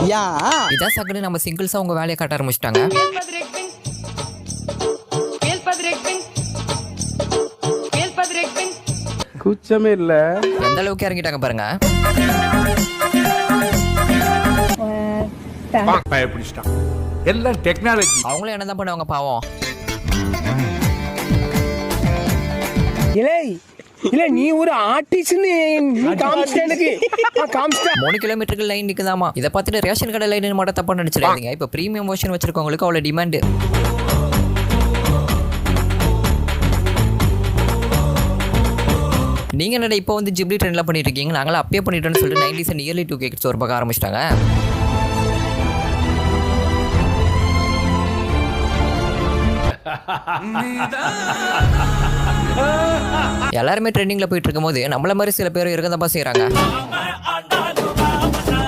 யா இதான் சகடு நம்ம சிங்கிள்ஸா உங்க வேலையை காட்ட ஆரம்பிச்சிட்டாங்க. கூச்சமே இல்ல. எந்த அளவுக்கு இறங்கிட்டாங்க பாருங்க. பயப்பிடிச்சிட்டான். எல்லாம் டெக்னாலஜி. அவங்களும் என்னதான் பண்ணுவாங்க பாவம். இல்ல நீ ஒரு ஆர்டிஸ்ட்னு காமிச்சிட்ட எனக்கு. 3 கிலோமீட்டருக்கு லைன் நிக்குதாமா. இதை பார்த்துட்டு ரேஷன் கடை லைன் மட்டும் தப்பா நினைச்சிடாதீங்க. இப்போ பிரீமியம் வெர்ஷன் வச்சிருக்கவங்களுக்கு அவ்வளவு டிமாண்ட். நீங்க என்னடா இப்போ வந்து ஜிப்லி ட்ரெண்ட்ல பண்ணிட்டு இருக்கீங்க, நாங்களும் அப்பயே பண்ணிட்டோம்னு சொல்லிட்டு 90s and early 2K kids ஒரு பக்கம் ஆரம்பிச்சிட்டாங்க. எல்லாருமே ட்ரெண்டிங்ல போயிட்டு இருக்கும் போது நம்மள மாதிரி சில பேர் இருக்கதான் செய்யறாங்க.